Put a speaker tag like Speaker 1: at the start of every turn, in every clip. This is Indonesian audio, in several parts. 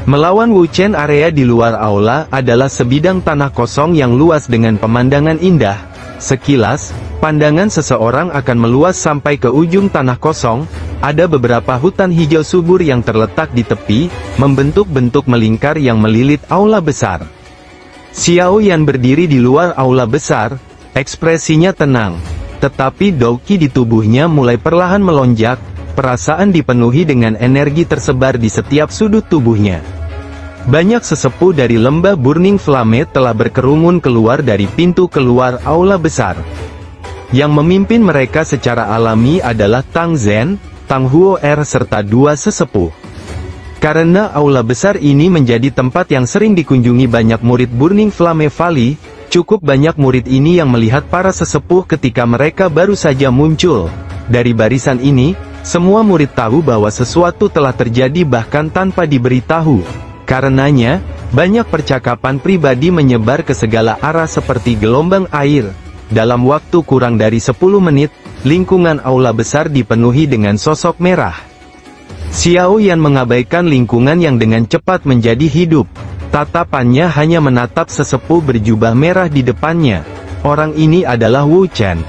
Speaker 1: Melawan Wu Chen, area di luar aula adalah sebidang tanah kosong yang luas dengan pemandangan indah. Sekilas, pandangan seseorang akan meluas sampai ke ujung tanah kosong. Ada beberapa hutan hijau subur yang terletak di tepi, membentuk bentuk melingkar yang melilit aula besar. Xiao Yan berdiri di luar aula besar, ekspresinya tenang. Tetapi Douqi di tubuhnya mulai perlahan melonjak, perasaan dipenuhi dengan energi tersebar di setiap sudut tubuhnya. Banyak sesepuh dari lembah Burning Flame telah berkerumun keluar dari pintu keluar aula besar. Yang memimpin mereka secara alami adalah Tang Zhen, Tang Huo serta dua sesepuh. Karena aula besar ini menjadi tempat yang sering dikunjungi banyak murid Burning Flame Valley, cukup banyak murid ini yang melihat para sesepuh ketika mereka baru saja muncul. Dari barisan ini, semua murid tahu bahwa sesuatu telah terjadi bahkan tanpa diberitahu. Karenanya, banyak percakapan pribadi menyebar ke segala arah seperti gelombang air. Dalam waktu kurang dari 10 menit, lingkungan aula besar dipenuhi dengan sosok merah. Xiao Yan mengabaikan lingkungan yang dengan cepat menjadi hidup. Tatapannya hanya menatap sesepuh berjubah merah di depannya. Orang ini adalah Wu Chen.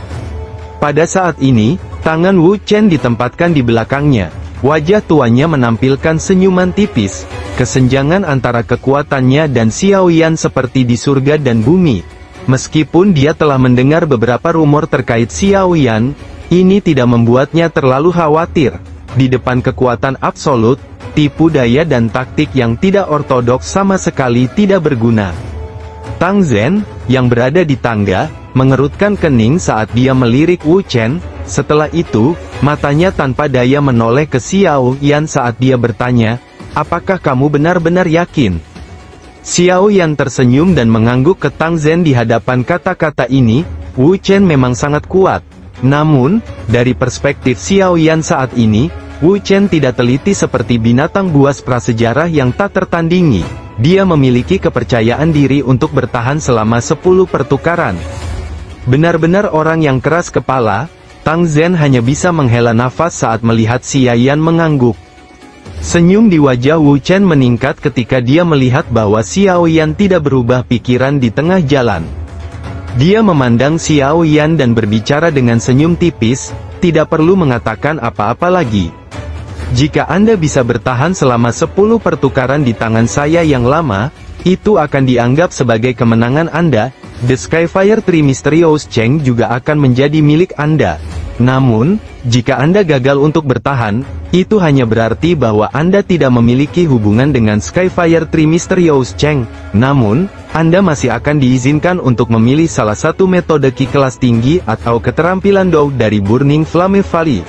Speaker 1: Pada saat ini, tangan Wu Chen ditempatkan di belakangnya. Wajah tuanya menampilkan senyuman tipis. Kesenjangan antara kekuatannya dan Xiao Yan seperti di surga dan bumi. Meskipun dia telah mendengar beberapa rumor terkait Xiao Yan, ini tidak membuatnya terlalu khawatir. Di depan kekuatan absolut, tipu daya dan taktik yang tidak ortodoks sama sekali tidak berguna. Tang Zhen, yang berada di tangga, mengerutkan kening saat dia melirik Wu Chen. Setelah itu, matanya tanpa daya menoleh ke Xiao Yan saat dia bertanya, "Apakah kamu benar-benar yakin?" Xiao Yan tersenyum dan mengangguk ke Tang Zhen di hadapan kata-kata ini. Wu Chen memang sangat kuat. Namun, dari perspektif Xiao Yan saat ini, Wu Chen tidak teliti seperti binatang buas prasejarah yang tak tertandingi. Dia memiliki kepercayaan diri untuk bertahan selama 10 pertukaran. Benar-benar orang yang keras kepala. Tang Zhen hanya bisa menghela nafas saat melihat Xiao Yan mengangguk. Senyum di wajah Wu Chen meningkat ketika dia melihat bahwa Xiao Yan tidak berubah pikiran di tengah jalan. Dia memandang Xiao Yan dan berbicara dengan senyum tipis, "Tidak perlu mengatakan apa-apa lagi. Jika Anda bisa bertahan selama 10 pertukaran di tangan saya yang lama, itu akan dianggap sebagai kemenangan Anda. The Skyfire Tree Mysterious Cheng juga akan menjadi milik Anda. Namun, jika Anda gagal untuk bertahan, itu hanya berarti bahwa Anda tidak memiliki hubungan dengan Skyfire Tree Mysterious Cheng. Namun, Anda masih akan diizinkan untuk memilih salah satu metode Qi kelas tinggi atau keterampilan Dou dari Burning Flame Valley."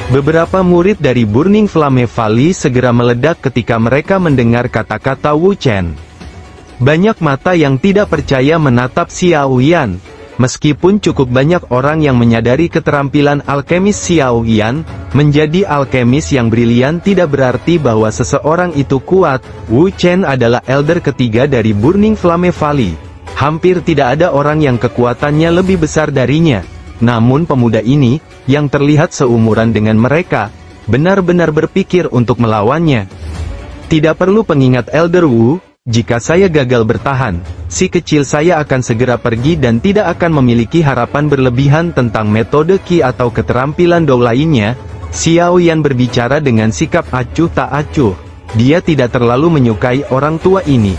Speaker 1: Beberapa murid dari Burning Flame Valley segera meledak ketika mereka mendengar kata-kata Wu Chen. Banyak mata yang tidak percaya menatap Xiao Yan. Meskipun cukup banyak orang yang menyadari keterampilan alkemis Xiao Yan, menjadi alkemis yang brilian tidak berarti bahwa seseorang itu kuat. Wu Chen adalah elder ketiga dari Burning Flame Valley. Hampir tidak ada orang yang kekuatannya lebih besar darinya. Namun pemuda ini, yang terlihat seumuran dengan mereka, benar-benar berpikir untuk melawannya. Tidak perlu pengingat Elder Wu. Jika saya gagal bertahan, si kecil saya akan segera pergi dan tidak akan memiliki harapan berlebihan tentang metode Qi atau keterampilan Dou lainnya. Xiao Yan berbicara dengan sikap acuh tak acuh. Dia tidak terlalu menyukai orang tua ini.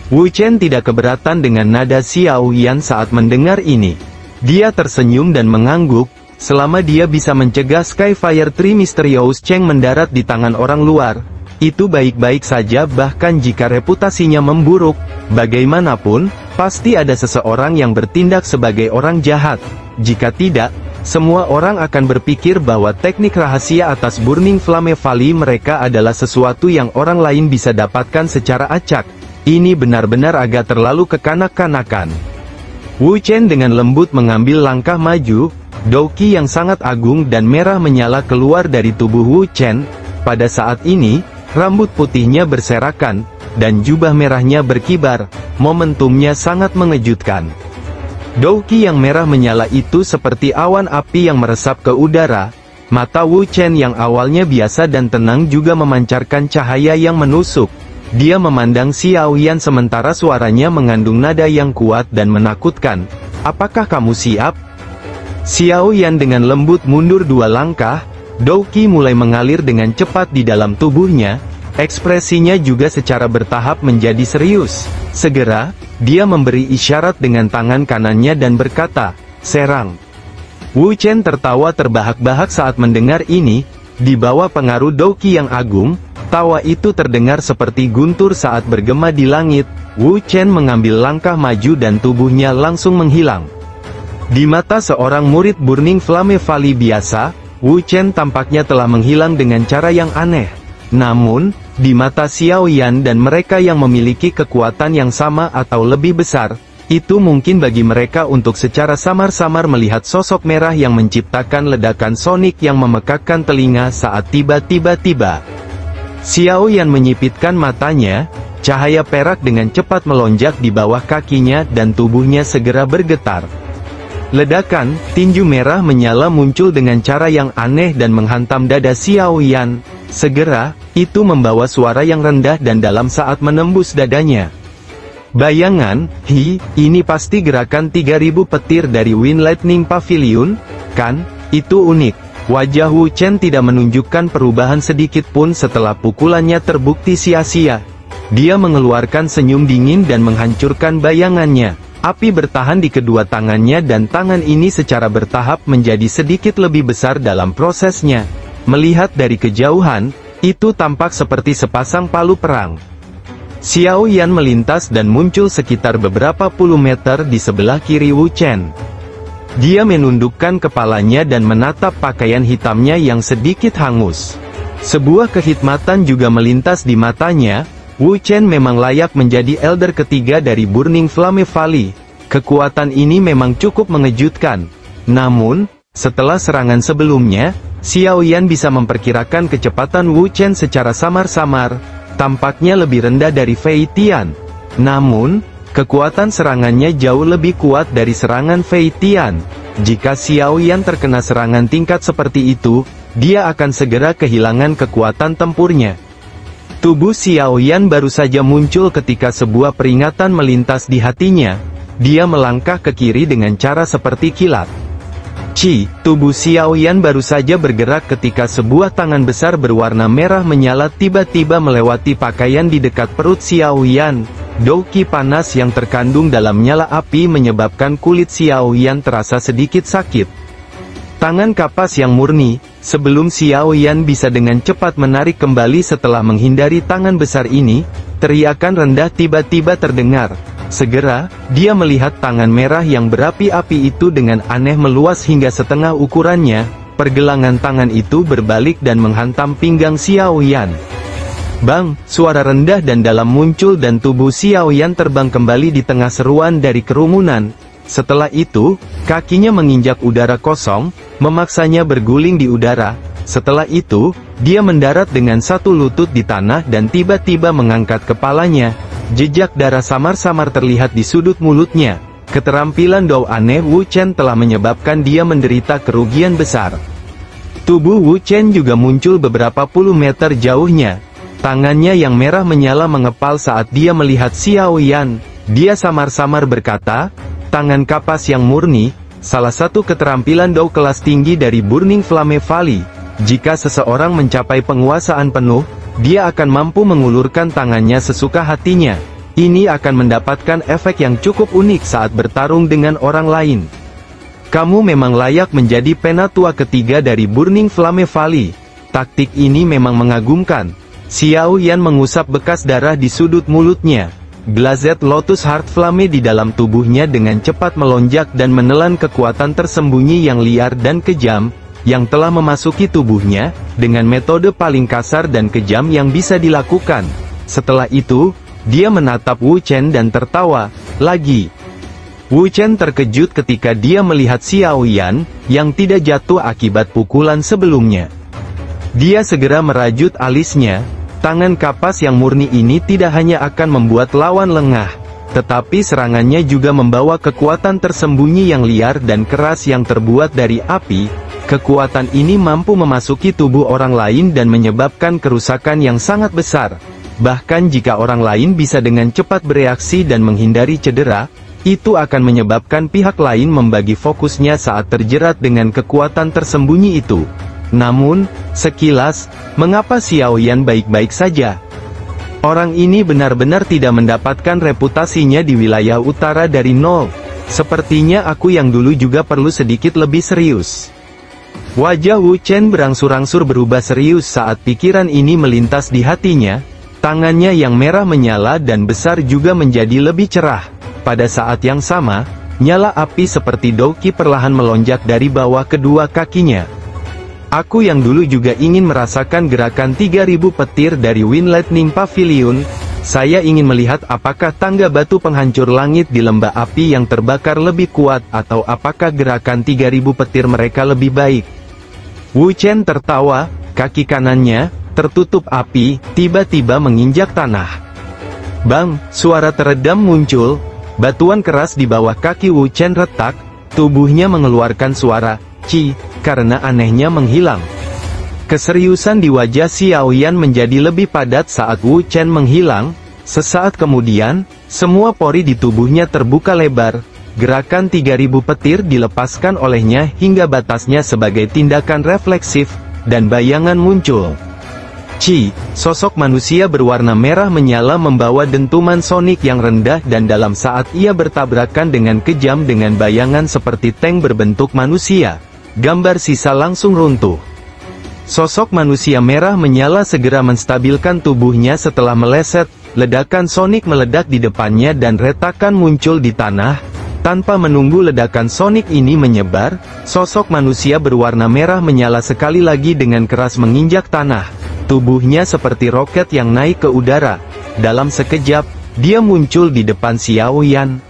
Speaker 1: Wu Chen tidak keberatan dengan nada Xiao Yan saat mendengar ini. Dia tersenyum dan mengangguk. Selama dia bisa mencegah Skyfire Tree Mysterious Cheng mendarat di tangan orang luar, itu baik-baik saja. Bahkan jika reputasinya memburuk, bagaimanapun, pasti ada seseorang yang bertindak sebagai orang jahat. Jika tidak, semua orang akan berpikir bahwa teknik rahasia atas Burning Flame Valley mereka adalah sesuatu yang orang lain bisa dapatkan secara acak. Ini benar-benar agak terlalu kekanak-kanakan. Wu Chen dengan lembut mengambil langkah maju. Douqi yang sangat agung dan merah menyala keluar dari tubuh Wu Chen. Pada saat ini, rambut putihnya berserakan, dan jubah merahnya berkibar. Momentumnya sangat mengejutkan. Douqi yang merah menyala itu seperti awan api yang meresap ke udara. Mata Wu Chen yang awalnya biasa dan tenang juga memancarkan cahaya yang menusuk. dia memandang Xiao Yan sementara suaranya mengandung nada yang kuat dan menakutkan. "Apakah kamu siap?" Xiao Yan dengan lembut mundur 2 langkah, Dou Qi mulai mengalir dengan cepat di dalam tubuhnya, ekspresinya juga secara bertahap menjadi serius. Segera, dia memberi isyarat dengan tangan kanannya dan berkata, "Serang." Wu Chen tertawa terbahak-bahak saat mendengar ini. Di bawah pengaruh Dou Qi yang agung, tawa itu terdengar seperti guntur saat bergema di langit. Wu Chen mengambil langkah maju dan tubuhnya langsung menghilang. Di mata seorang murid Burning Flame Valley biasa, Wu Chen tampaknya telah menghilang dengan cara yang aneh. Namun, di mata Xiao Yan dan mereka yang memiliki kekuatan yang sama atau lebih besar, itu mungkin bagi mereka untuk secara samar-samar melihat sosok merah yang menciptakan ledakan sonik yang memekakkan telinga saat tiba-tiba. Xiao Yan menyipitkan matanya, cahaya perak dengan cepat melonjak di bawah kakinya dan tubuhnya segera bergetar. Ledakan, tinju merah menyala muncul dengan cara yang aneh dan menghantam dada Xiao Yan. Segera, itu membawa suara yang rendah dan dalam saat menembus dadanya. "Bayangan, ini pasti gerakan 3000 petir dari Wind Lightning Pavilion, kan? Itu unik." Wajah Wu Chen tidak menunjukkan perubahan sedikit pun setelah pukulannya terbukti sia-sia. Dia mengeluarkan senyum dingin dan menghancurkan bayangannya. Api bertahan di kedua tangannya dan tangan ini secara bertahap menjadi sedikit lebih besar dalam prosesnya. Melihat dari kejauhan, itu tampak seperti sepasang palu perang. Xiao Yan melintas dan muncul sekitar beberapa puluh meter di sebelah kiri Wu Chen. Dia menundukkan kepalanya dan menatap pakaian hitamnya yang sedikit hangus. Sebuah kehikmatan juga melintas di matanya. Wu Chen memang layak menjadi elder ketiga dari Burning Flame Valley. Kekuatan ini memang cukup mengejutkan. Namun, setelah serangan sebelumnya, Xiao Yan bisa memperkirakan kecepatan Wu Chen secara samar-samar. Tampaknya lebih rendah dari Fei Tian. Namun, kekuatan serangannya jauh lebih kuat dari serangan Fei Tian. Jika Xiao Yan terkena serangan tingkat seperti itu, dia akan segera kehilangan kekuatan tempurnya. Tubuh Xiao Yan baru saja muncul ketika sebuah peringatan melintas di hatinya. Dia melangkah ke kiri dengan cara seperti kilat. Tubuh Xiao Yan baru saja bergerak ketika sebuah tangan besar berwarna merah menyala tiba-tiba melewati pakaian di dekat perut Xiao Yan. Dou Qi panas yang terkandung dalam nyala api menyebabkan kulit Xiao Yan terasa sedikit sakit. Tangan kapas yang murni, sebelum Xiao Yan bisa dengan cepat menarik kembali setelah menghindari tangan besar ini, teriakan rendah tiba-tiba terdengar. Segera, dia melihat tangan merah yang berapi-api itu dengan aneh meluas hingga setengah ukurannya. Pergelangan tangan itu berbalik dan menghantam pinggang Xiao Yan. Bang, suara rendah dan dalam muncul dan tubuh Xiao Yan terbang kembali di tengah seruan dari kerumunan. Setelah itu, kakinya menginjak udara kosong, memaksanya berguling di udara. Setelah itu, dia mendarat dengan satu lutut di tanah dan tiba-tiba mengangkat kepalanya. Jejak darah samar-samar terlihat di sudut mulutnya. Keterampilan Dou aneh Wu Chen telah menyebabkan dia menderita kerugian besar. Tubuh Wu Chen juga muncul beberapa puluh meter jauhnya. Tangannya yang merah menyala mengepal saat dia melihat Xiao Yan. Dia samar-samar berkata, "Tangan kapas yang murni, salah satu keterampilan Dou kelas tinggi dari Burning Flame Valley. Jika seseorang mencapai penguasaan penuh, dia akan mampu mengulurkan tangannya sesuka hatinya. Ini akan mendapatkan efek yang cukup unik saat bertarung dengan orang lain. Kamu memang layak menjadi penatua ketiga dari Burning Flame Valley. Taktik ini memang mengagumkan." Xiao Yan mengusap bekas darah di sudut mulutnya. Glazed Lotus Heart Flame di dalam tubuhnya dengan cepat melonjak dan menelan kekuatan tersembunyi yang liar dan kejam, yang telah memasuki tubuhnya, dengan metode paling kasar dan kejam yang bisa dilakukan. Setelah itu, dia menatap Wu Chen dan tertawa lagi. Wu Chen terkejut ketika dia melihat Xiao Yan, yang tidak jatuh akibat pukulan sebelumnya. Dia segera merajut alisnya. Tangan kapas yang murni ini tidak hanya akan membuat lawan lengah, tetapi serangannya juga membawa kekuatan tersembunyi yang liar dan keras yang terbuat dari api. Kekuatan ini mampu memasuki tubuh orang lain dan menyebabkan kerusakan yang sangat besar. Bahkan jika orang lain bisa dengan cepat bereaksi dan menghindari cedera, itu akan menyebabkan pihak lain membagi fokusnya saat terjerat dengan kekuatan tersembunyi itu. Namun, sekilas, mengapa Xiao Yan baik-baik saja? Orang ini benar-benar tidak mendapatkan reputasinya di wilayah utara dari nol. Sepertinya aku yang dulu juga perlu sedikit lebih serius. Wajah Wu Chen berangsur-angsur berubah serius saat pikiran ini melintas di hatinya. Tangannya yang merah menyala dan besar juga menjadi lebih cerah. Pada saat yang sama, nyala api seperti Douqi perlahan melonjak dari bawah kedua kakinya. Aku yang dulu juga ingin merasakan gerakan 3000 petir dari Wind Lightning Pavilion. Saya ingin melihat apakah tangga batu penghancur langit di lembah api yang terbakar lebih kuat atau apakah gerakan 3000 petir mereka lebih baik. Wu Chen tertawa, kaki kanannya, tertutup api, tiba-tiba menginjak tanah. Bang, suara teredam muncul, batuan keras di bawah kaki Wu Chen retak, tubuhnya mengeluarkan suara, "Ci", karena anehnya menghilang. Keseriusan di wajah Xiao Yan menjadi lebih padat saat Wu Chen menghilang. Sesaat kemudian, semua pori di tubuhnya terbuka lebar. Gerakan 3000 petir dilepaskan olehnya hingga batasnya sebagai tindakan refleksif, dan bayangan muncul. Ci, sosok manusia berwarna merah menyala membawa dentuman sonik yang rendah dan dalam saat ia bertabrakan dengan kejam dengan bayangan seperti tank berbentuk manusia. Gambar sisa langsung runtuh. Sosok manusia merah menyala segera menstabilkan tubuhnya setelah meleset, ledakan sonik meledak di depannya dan retakan muncul di tanah. Tanpa menunggu ledakan sonik ini menyebar, sosok manusia berwarna merah menyala sekali lagi dengan keras menginjak tanah. Tubuhnya seperti roket yang naik ke udara. Dalam sekejap, dia muncul di depan Xiao Yan.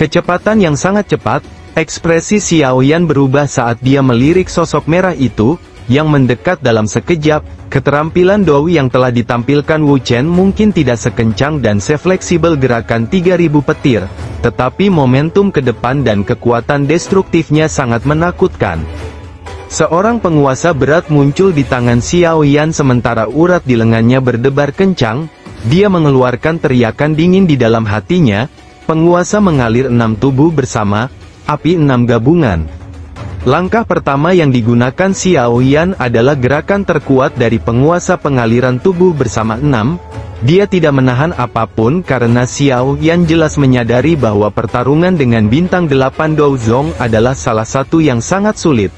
Speaker 1: Kecepatan yang sangat cepat, ekspresi Xiao Yan berubah saat dia melirik sosok merah itu, yang mendekat dalam sekejap. Keterampilan Dou yang telah ditampilkan Wu Chen mungkin tidak sekencang dan sefleksibel gerakan 3000 petir, tetapi momentum ke depan dan kekuatan destruktifnya sangat menakutkan. Seorang penguasa berat muncul di tangan Xiao Yan sementara urat di lengannya berdebar kencang. Dia mengeluarkan teriakan dingin di dalam hatinya. Penguasa mengalir 6 tubuh bersama, api 6 gabungan. Langkah pertama yang digunakan Xiao Yan adalah gerakan terkuat dari penguasa pengaliran tubuh bersama 6. Dia tidak menahan apapun karena Xiao Yan jelas menyadari bahwa pertarungan dengan bintang 8 Dou Zong adalah salah satu yang sangat sulit.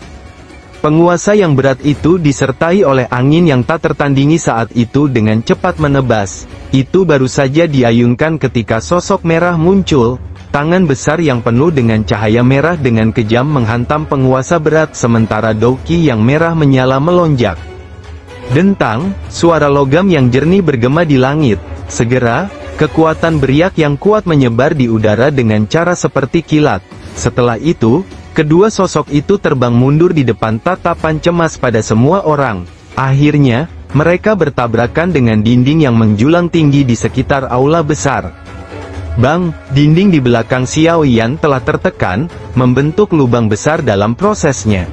Speaker 1: Penguasa yang berat itu disertai oleh angin yang tak tertandingi saat itu dengan cepat menebas. Itu baru saja diayunkan ketika sosok merah muncul. Tangan besar yang penuh dengan cahaya merah dengan kejam menghantam penguasa berat sementara Douqi yang merah menyala melonjak. Dentang, suara logam yang jernih bergema di langit. Segera, kekuatan beriak yang kuat menyebar di udara dengan cara seperti kilat. Setelah itu, kedua sosok itu terbang mundur di depan tatapan cemas pada semua orang. Akhirnya, mereka bertabrakan dengan dinding yang menjulang tinggi di sekitar aula besar. Bang, dinding di belakang Xiao Yan telah tertekan, membentuk lubang besar dalam prosesnya.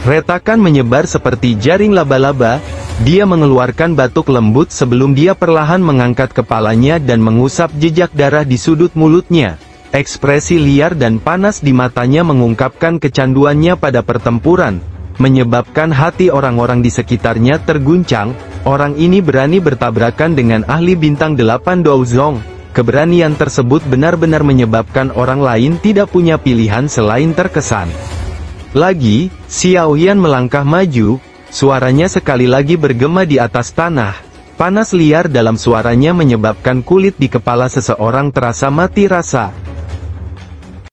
Speaker 1: Retakan menyebar seperti jaring laba-laba. Dia mengeluarkan batuk lembut sebelum dia perlahan mengangkat kepalanya dan mengusap jejak darah di sudut mulutnya. Ekspresi liar dan panas di matanya mengungkapkan kecanduannya pada pertempuran, menyebabkan hati orang-orang di sekitarnya terguncang. Orang ini berani bertabrakan dengan ahli bintang 8 Dou Zong. Keberanian tersebut benar-benar menyebabkan orang lain tidak punya pilihan selain terkesan. Lagi, Xiao Yan melangkah maju, suaranya sekali lagi bergema di atas tanah. Panas liar dalam suaranya menyebabkan kulit di kepala seseorang terasa mati rasa.